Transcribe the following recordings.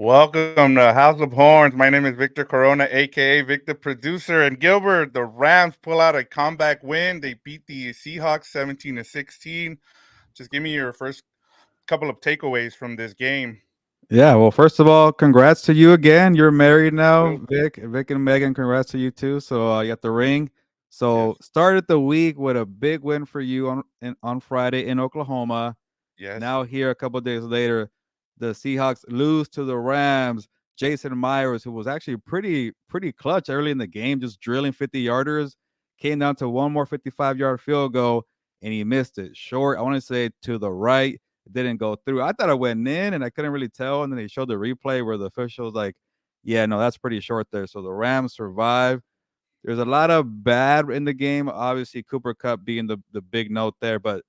Welcome to House of Horns. My name is Victor Corona, aka Victor Producer, and Gilbert. The Rams pull out a comeback win. They beat the Seahawks 17-16. Just give me your first couple of takeaways from this game. Yeah, well, first of all, congrats to you again. You're married now, Yep. Vic and Megan. Congrats to you too. So you got the ring. Yes, So started the week with a big win for you on Friday in Oklahoma. yes. Now here a couple of days later, the Seahawks lose to the Rams. Jason Myers, who was actually pretty clutch early in the game, just drilling 50-yarders, came down to one more 55-yard field goal, and he missed it short. I want to say to the right. It didn't go through. I thought it went in, and I couldn't really tell. And then they showed the replay where the official was like, "Yeah, no, that's pretty short there." So the Rams survive. There's a lot of bad in the game. Obviously, Cooper Cup being the big note there, but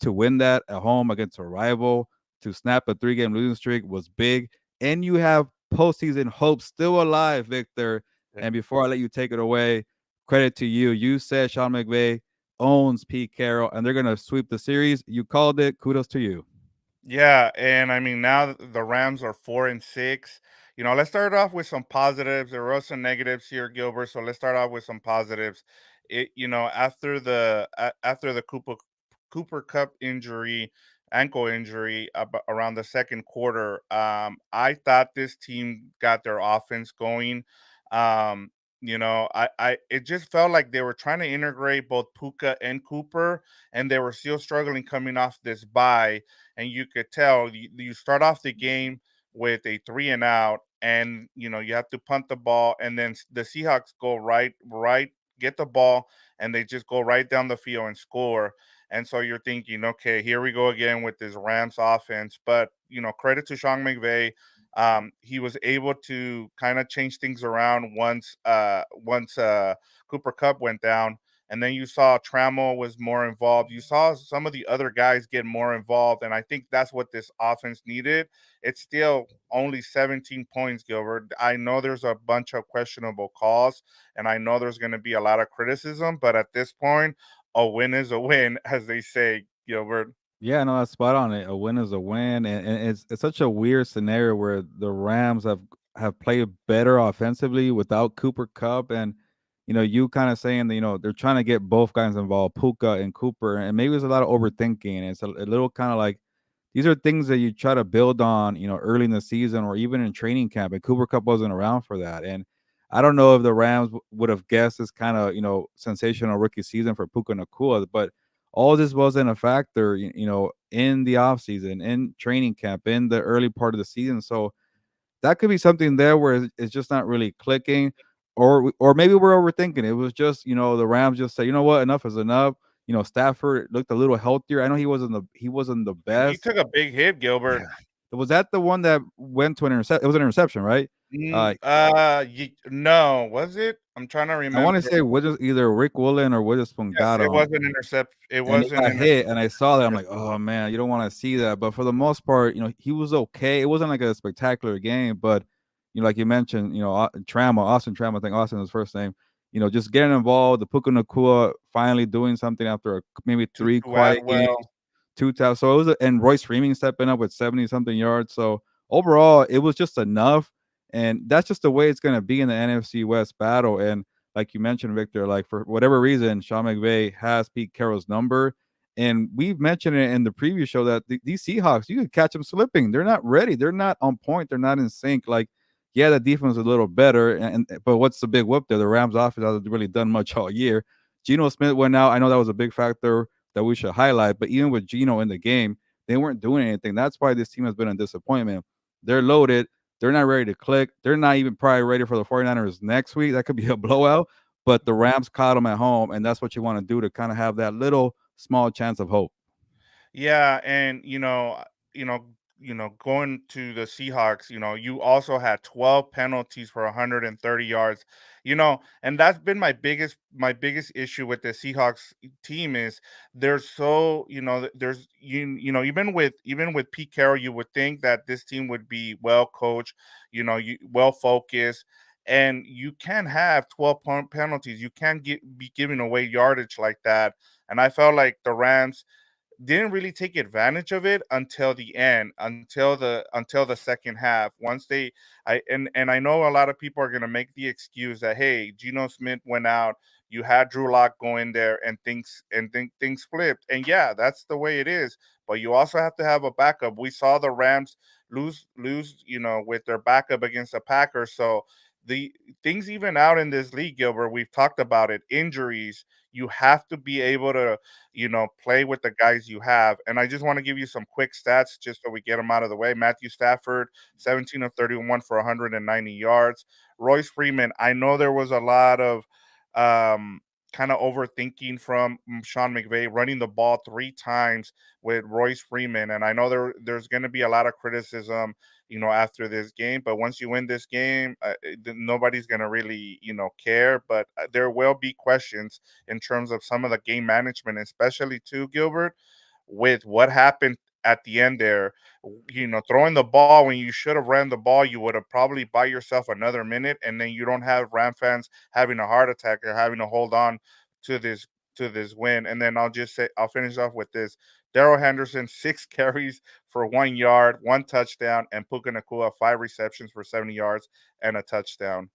to win that at home against a rival, to snap a 3-game losing streak was big. And you have postseason hope still alive, Victor. Yeah. And before I let you take it away, credit to you. You said Sean McVay owns Pete Carroll, and they're gonna sweep the series. You called it. Kudos to you. Yeah, and I mean now the Rams are 4-6. Let's start off with some positives. There were some negatives here, Gilbert. So let's start off with some positives. After the Cooper Cup injury, ankle injury around the second quarter, I thought this team got their offense going. Um, I it just felt like they were trying to integrate both Puka and Cooper, and they were still struggling coming off this bye, and you could tell you start off the game with a three and out, and you have to punt the ball, and then the Seahawks go right, get the ball, and they just go right down the field and score. And so you're thinking, okay, here we go again with this Rams offense. But credit to Sean McVay. He was able to kind of change things around once Cooper Cup went down, and then you saw Trammell was more involved. You saw some of the other guys get more involved, and I think that's what this offense needed. It's still only 17 points, Gilbert. I know there's a bunch of questionable calls, and I know there's going to be a lot of criticism, but at this point, a win is a win, as they say, Gilbert. Yeah, no, that's spot on. A win is a win, and it's such a weird scenario where the Rams have played better offensively without Cooper Cup, and you kind of saying that they're trying to get both guys involved, Puka and Cooper, and maybe there's a lot of overthinking. It's a little kind of like these are things that you try to build on, early in the season or even in training camp, and Cooper Cup wasn't around for that, and I don't know if the Rams would have guessed this kind of sensational rookie season for Puka Nacua, but all this wasn't a factor, in the offseason, in training camp, in the early part of the season. So that could be something there where it's just not really clicking, or maybe we're overthinking. It was just the Rams just say, you know what, enough is enough. Stafford looked a little healthier. I know he wasn't the And he best. took a big hit, Gilbert. Yeah, was that the one that went to an intercept? It was an interception, right? No, was it? I'm trying to I want to remember. say was it either Rick Woolen or Yes, it Witherspoon. was an intercept. It And was he an got hit, and I saw that, I'm Yes. like, "Oh, man, you don't wanna see that," but for the most part, he was okay. It wasn't like a spectacular game, but, like you mentioned, Austin Trammell, I think Austin is his first name, just getting involved, the Puka Nacua finally doing something after maybe to 3 to add quiet games, well. 2 touchdowns, so it was and Royce Freeman stepping up with 70 something yards, so overall, it was just enough, and that's just the way it's gonna be in the NFC West battle, and like you mentioned, Victor, like, for whatever reason, Sean McVay has Pete Carroll's number, and we've mentioned it in the previous show that these Seahawks, you could catch them slipping. They're not ready. They're not on point. They're not in sync. Like, yeah, the defense is a little better, but what's the big whoop there? The Rams' offense hasn't really done much all year. Geno Smith went out. I know that was a big factor that we should highlight, but even with Geno in the game, they weren't doing anything. That's why this team has been a disappointment. They're loaded. They're not ready to click. They're not even probably ready for the 49ers next week. That could be a blowout, but the Rams caught them at home, and that's what you want to do to kind of have that little small chance of hope. Yeah, and going to the Seahawks, you also had 12 penalties for 130 yards. And that's been my biggest issue with the Seahawks team is they're so, there's even with Pete Carroll, you would think that this team would be well coached, you well focused. And you can't have 12 penalties. You can't be giving away yardage like that. And I felt like the Rams didn't really take advantage of it until the end, until the second half. Once they I and I know a lot of people are gonna make the excuse that, hey, Geno Smith went out, you had Drew Lock go in there and things flipped. And yeah, that's the way it is. But you also have to have a backup. We saw the Rams lose, with their backup against the Packers. So the things even out in this league, Gilbert, we've talked about it, injuries. You have to be able to play with the guys you have. And I just want to give you some quick stats just so we get them out of the way. Matthew Stafford, 17 of 31 for 190 yards. Royce Freeman, I know there was a lot of um, kind of overthinking from Sean McVay running the ball three times with Royce Freeman. And I know there's going to be a lot of criticism, after this game. But once you win this game, nobody's going to really, care. But there will be questions in terms of some of the game management, especially too, Gilbert, with what happened at the end there. Throwing the ball when you should have ran the ball, you would have probably buy yourself another minute, and then you don't have Ram fans having a heart attack or having to hold on to this win. And then I'll finish off with this. Daryl Henderson, 6 carries for 1 yard, 1 touchdown, and Puka Nacua, 5 receptions for 70 yards and a touchdown.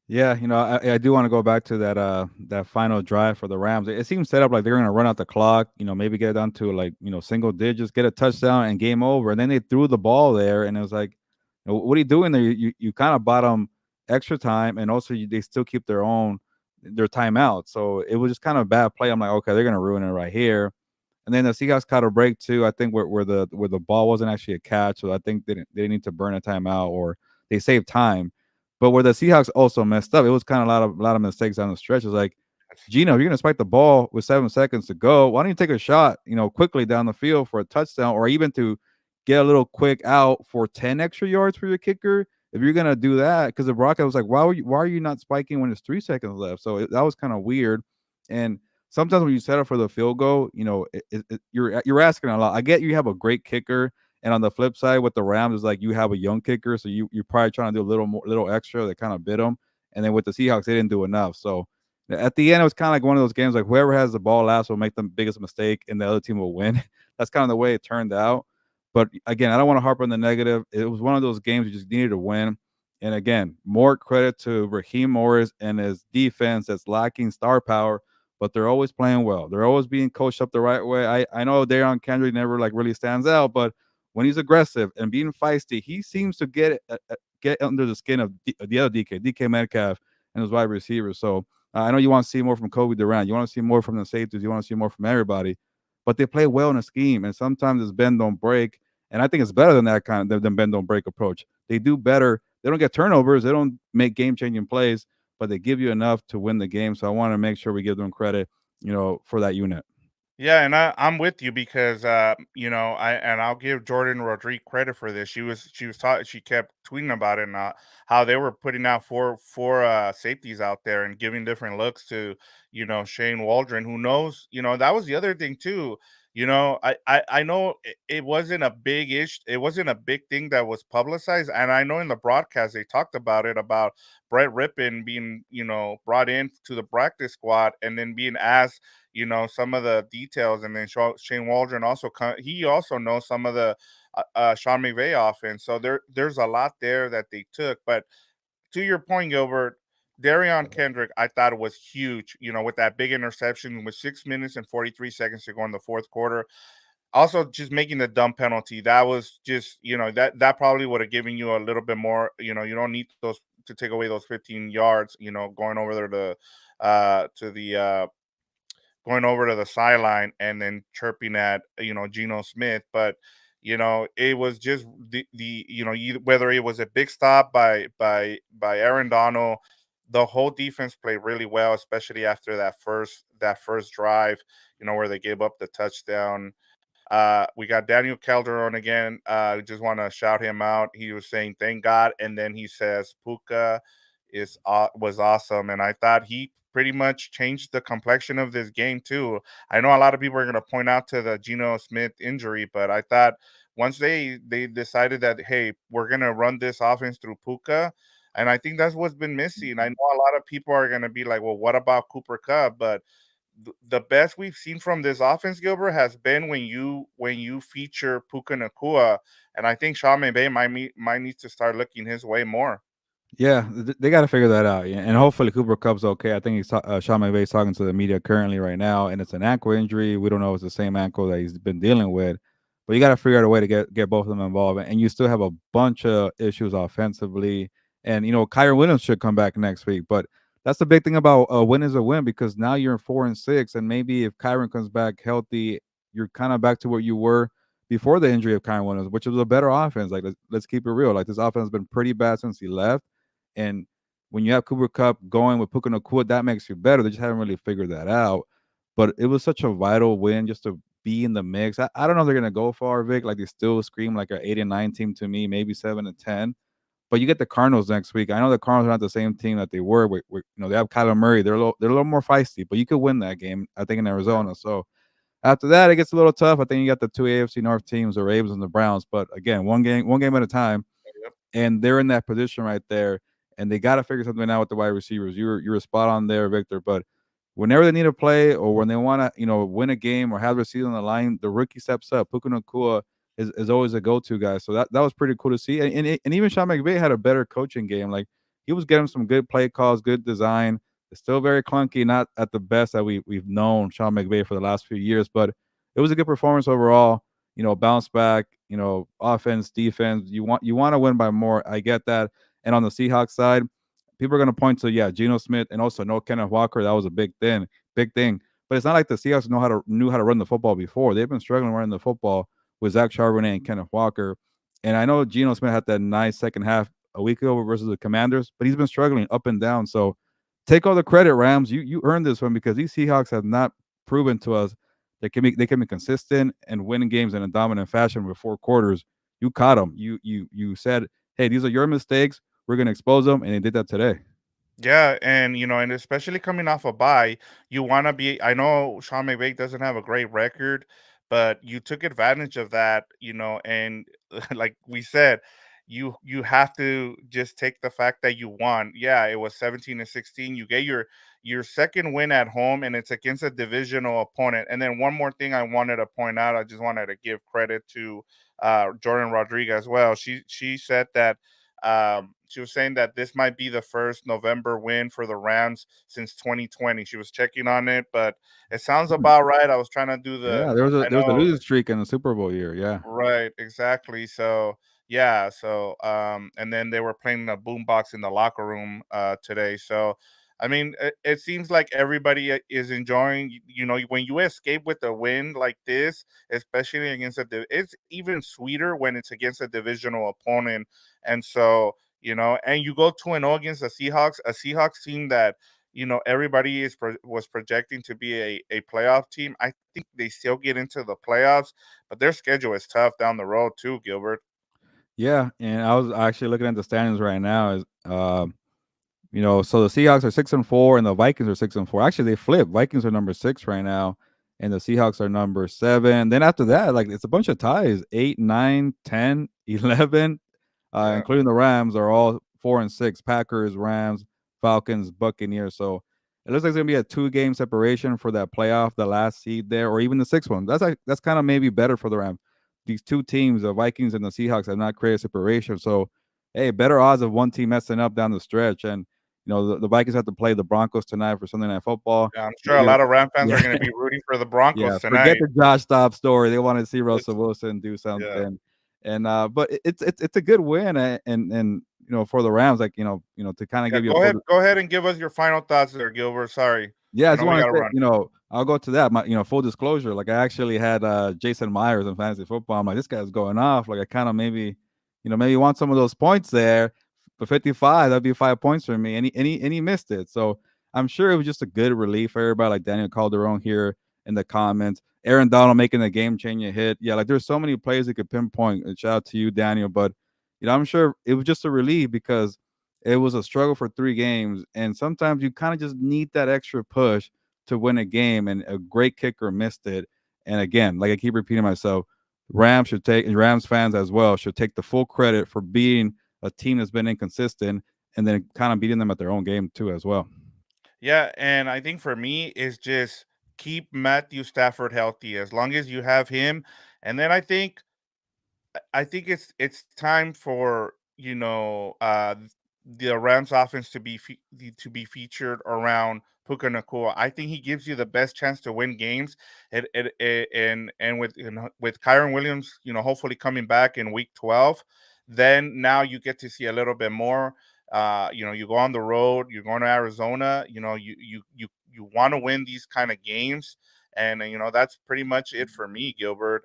Yeah, I do want to go back to that final drive for the Rams. It seemed set up like they're gonna run out the clock, maybe get it down to like, single digits, get a touchdown and game over. And then they threw the ball there and it was like, what are you doing there? You kind of bought them extra time and also they still keep their timeout. So it was just kind of a bad play. I'm like, okay, they're gonna ruin it right here. And then the Seahawks caught a break too. I think where the ball wasn't actually a catch, so I think they didn't need to burn a timeout or they saved time. But where the Seahawks also messed up, it was kind of a lot of mistakes down the stretch. It was like, Gino, you're gonna spike the ball with 7 seconds to go. Why don't you take a shot, quickly down the field for a touchdown, or even to get a little quick out for 10 extra yards for your kicker? If you're gonna do that, because the Broncos was like, why are you not spiking when there's 3 seconds left? So that was kind of weird. And sometimes when you set up for the field goal, you're asking a lot. I get you have a great kicker, and on the flip side with the Rams is like you have a young kicker, so you're probably trying to do a little more, little extra. That kind of bit them, and then with the Seahawks, they didn't do enough. So at the end, it was kind of like one of those games like whoever has the ball last will make the biggest mistake, and the other team will win. That's kind of the way it turned out. But again, I don't want to harp on the negative. It was one of those games you just needed to win. And again, more credit to Raheem Morris and his defense that's lacking star power, but they're always playing well. They're always being coached up the right way. I know Darion Kendrick never like really stands out, but when he's aggressive and being feisty, he seems to get under the skin of the other DK Metcalf and his wide receivers. So I know you want to see more from Kobe Durant. You want to see more from the safeties. You want to see more from everybody, but they play well in a scheme, and sometimes it's bend don't break. And I think it's better than that kind of than bend don't break approach. They do better. They don't get turnovers. They don't make game changing plays, but they give you enough to win the game. So I want to make sure we give them credit, for that unit. Yeah, and I'm with you because I'll give Jordan Rodriguez credit for this. She kept tweeting about it and how they were putting out four safeties out there and giving different looks to Shane Waldron, who knows, that was the other thing too. I know it wasn't a it wasn't a big thing that was publicized, and I know in the broadcast they talked about it, about Brett Rippon being brought in to the practice squad and then being asked some of the details. And then Shane Waldron he also knows some of the Sean McVay offense. So there's a lot there that they took. But to your point, Gilbert, Darion Kendrick, I thought it was huge, with that big interception with 6 minutes and 43 seconds to go in the fourth quarter. Also, just making the dumb penalty, that was just, that probably would have given you a little bit more. You don't need those to take away those 15 yards, going over there to the going over to the sideline and then chirping at Geno Smith. But it was just whether it was a big stop by Aaron Donald, the whole defense played really well, especially after that first drive, where they gave up the touchdown. We got Daniel Calderon again. Just want to shout him out. He was saying thank God, and then he says Puka was awesome, and I thought he pretty much changed the complexion of this game too. I know a lot of people are going to point out to the Geno Smith injury, but I thought once they decided that, hey, we're going to run this offense through Puka, and I think that's what's been missing. I know a lot of people are going to be like, well, what about Cooper Cup? But the best we've seen from this offense, Gilbert, has been when you feature Puka Nacua, and I think Sean McVay might need to start looking his way more. Yeah, they got to figure that out, yeah, and hopefully Cooper Cup's okay. I think Sean McVay's talking to the media currently right now, and it's an ankle injury. We don't know if it's the same ankle that he's been dealing with, but you got to figure out a way to get both of them involved. And you still have a bunch of issues offensively, and Kyron Williams should come back next week. But that's the big thing about a win is a win, because now you're in 4-6, and maybe if Kyron comes back healthy, you're kind of back to where you were before the injury of Kyron Williams, which was a better offense. Like let's keep it real. Like this offense has been pretty bad since he left. And when you have Cooper Cup going with Puka Nacua, that makes you better. They just haven't really figured that out. But it was such a vital win just to be in the mix. I don't know if they're gonna go far, Vic. Like they still scream like an 8-9 team to me, maybe 7-10. But you get the Cardinals next week. I know the Cardinals are not the same team that they were. They have Kyler Murray. They're a little more feisty, but you could win that game, I think, in Arizona. So after that, it gets a little tough. I think you got the two AFC North teams, the Ravens and the Browns. But again, one game at a time, Yep. and they're in that position right there, and they got to figure something out with the wide receivers. You're spot on there, Victor. But whenever they need to play or when they want to, win a game or have their season on the line, the rookie steps up. Puka Nacua is always a go-to guy. So that was pretty cool to see. And even Sean McVay had a better coaching game. Like he was getting some good play calls, good design. It's still very clunky, not at the best that we've known Sean McVay for the last few years, but it was a good performance overall. Bounce back, offense, defense. You want to win by more. I get that. And on the Seahawks side, people are going to point to, yeah, Geno Smith and also no Kenneth Walker. That was a big thing. But it's not like the Seahawks knew how to run the football before. They've been struggling running the football with Zach Charbonnet and Kenneth Walker. And I know Geno Smith had that nice second half a week ago versus the Commanders, but he's been struggling up and down. So take all the credit, Rams. You earned this one, because these Seahawks have not proven to us they can be consistent and winning games in a dominant fashion with 4 quarters. You caught them. You said, hey, these are your mistakes. We're gonna expose them, and they did that today. Yeah, and especially coming off a bye, you want to be. I know Sean McVay doesn't have a great record, but you took advantage of that, and like we said, you have to just take the fact that you won. Yeah, it was 17-16. You get your second win at home, and it's against a divisional opponent. And then one more thing I wanted to point out, I just wanted to give credit to Jordan Rodriguez as well. She said that she was saying that this might be the first November win for the Rams since 2020. She was checking on it, but it sounds Hmm. about right. I was trying to do Yeah, there was a I there was a know, losing streak in the Super Bowl year. Yeah. right, exactly. So yeah, and then they were playing the boombox in the locker room today. So I mean, it seems like everybody is enjoying. When you escape with a win like this, especially against it's even sweeter when it's against a divisional opponent. And and you go 2-0 against the Seahawks, a Seahawks team that everybody was projecting to be a playoff team. I think they still get into the playoffs, but their schedule is tough down the road too, Gilbert. Yeah, and I was actually looking at the standings right now. So the Seahawks are 6-4, and the Vikings are 6-4. Actually, they flip. Vikings are number 6 right now, and the Seahawks are number 7. Then after that, like it's a bunch of ties: 8, 9, 10, 11, Yeah. including the Rams, are all 4-6. Packers, Rams, Falcons, Buccaneers. So it looks like it's gonna be a 2-game separation for that playoff, the last seed there, or even the sixth one. That's kind of maybe better for the Rams. These two teams, the Vikings and the Seahawks, have not created separation. So hey, better odds of one team messing up down the stretch. And the Vikings have to play the Broncos tonight for Sunday Night Football. Yeah, I'm sure a You know, lot of Ram fans are yeah, going to be rooting for the yeah. Broncos Forget tonight. the Josh Dobbs story. They want to see Russell It's Wilson do yeah. something, and but it's a good win, and for the Rams, like to kind of Yeah, give you a go full. ahead. Go ahead and give us your final thoughts there, Gilbert. Sorry. Yeah, I I just know we want got to to say, run. I'll go to that. My, full disclosure, like I actually had Jason Myers in fantasy football. I'm like, this guy's going off. Like I kind of maybe want some of those points there. For 55, that'd be 5 points for me. And he missed it. So I'm sure it was just a good relief for everybody, like Daniel Calderon here in the comments. Aaron Donald making a game changing hit. Yeah, like there's so many plays that could pinpoint. And shout out to you, Daniel. But I'm sure it was just a relief because it was a struggle for 3 games, and sometimes you kind of just need that extra push to win a game. And a great kicker missed it. And again, like I keep repeating myself, Rams fans as well should take the full credit for being a team that's been inconsistent and then kind of beating them at their own game too as well. Yeah, and I think for me it's just keep Matthew Stafford healthy. As long as you have him, and then I think it's time for the Rams offense to be featured around Puka Nacua. I think he gives you the best chance to win games, and with with Kyron Williams, hopefully coming back in Week 12, then now you get to see a little bit more. You go on the road, you're going to Arizona. You want to win these kind of games, and that's pretty much it for me, Gilbert.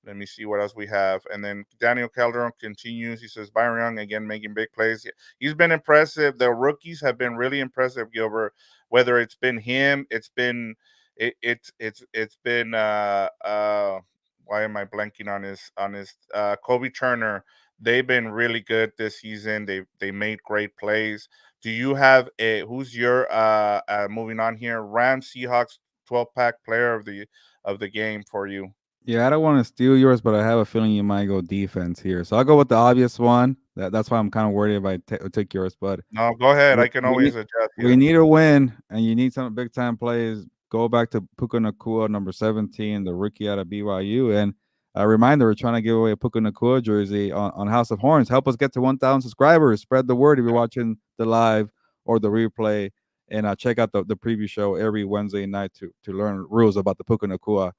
Let me see what else we have. And then Daniel Calderon continues. He says Byron Young again making big plays. Yeah, he's been impressive. The rookies have been really impressive, Gilbert. Whether it's been him, it's been why am I blanking on his Kobe Turner. They've been really good this season. They made great plays. Do you have a who's your moving on here? Rams Seahawks 12 pack player of the game for you? Yeah, I don't want to steal yours, but I have a feeling you might go defense here. So I'll go with the obvious one. That's why I'm kind of worried if I take yours. But No, go ahead. we, I can we need always adjust we you. need a win, and you need some big time plays. Go back to Puka Nacua, number 17, the rookie out of BYU, and a reminder: we're trying to give away a Puka Nacua jersey on House of Horns. Help us get to 1,000 subscribers. Spread the word if you're watching the live or the replay, and check out the preview show every Wednesday night to learn rules about the Puka Nacua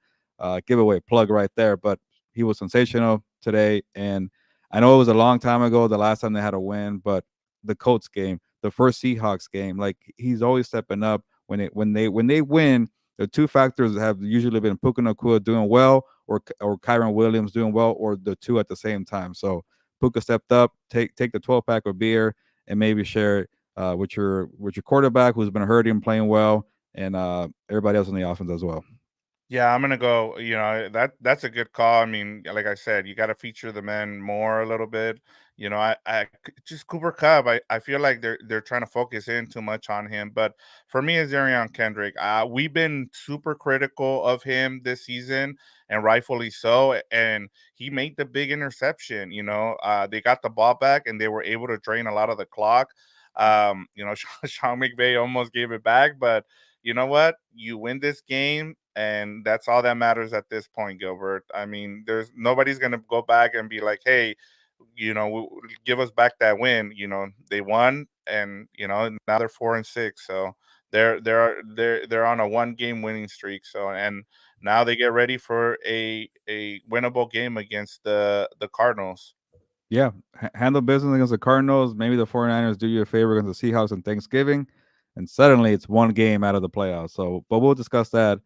giveaway. Plug right there. But he was sensational today, and I know it was a long time ago, the last time they had a win, but the Colts game, the first Seahawks game, like he's always stepping up when they win. The two factors have usually been Puka Nacua doing well, or Kyron Williams doing well, or the two at the same time. So Puka stepped up. Take the 12 pack of beer and maybe share it with your quarterback who's been hurting, playing well, and everybody else on the offense as well. Yeah, I'm gonna go. That's a good call. I mean, like I said, you got to feature the men more a little bit. Just Cooper Cup. I feel like they're trying to focus in too much on him. But for me, it's Arion Kendrick. We've been super critical of him this season, and rightfully so. And he made the big interception. They got the ball back, and they were able to drain a lot of the clock. Sean McVay almost gave it back, but you know what? You win this game, and that's all that matters at this point, Gilbert. I mean, there's nobody's gonna go back and be like, "Hey, give us back that win." They won, and now they're 4-6, so they're on a one game winning streak. So, and now they get ready for a winnable game against the Cardinals. Yeah, handle business against the Cardinals. Maybe the 49ers do you a favor against the Seahawks on Thanksgiving, and suddenly it's one game out of the playoffs. So, but we'll discuss that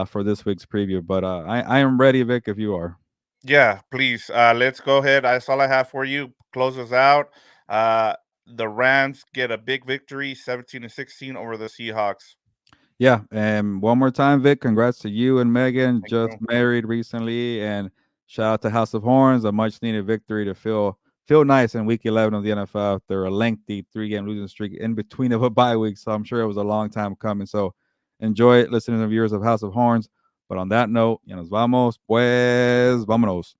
for this week's preview. But I am ready, Vic, if you are. Yeah, please. Let's go ahead. That's all I have for you. Close us out. Uh, the Rams get a big victory, 17-16 over the Seahawks. Yeah, and one more time, Vic. Congrats to you and Megan, Thank just you. married recently, and shout out to House of Horns, a much needed victory to feel nice in Week 11 of the NFL after a lengthy 3-game losing streak in between of a bye week. So I'm sure it was a long time coming. So enjoy it, listening to viewers of House of Horns. But on that note, nos vamos, pues, vámonos.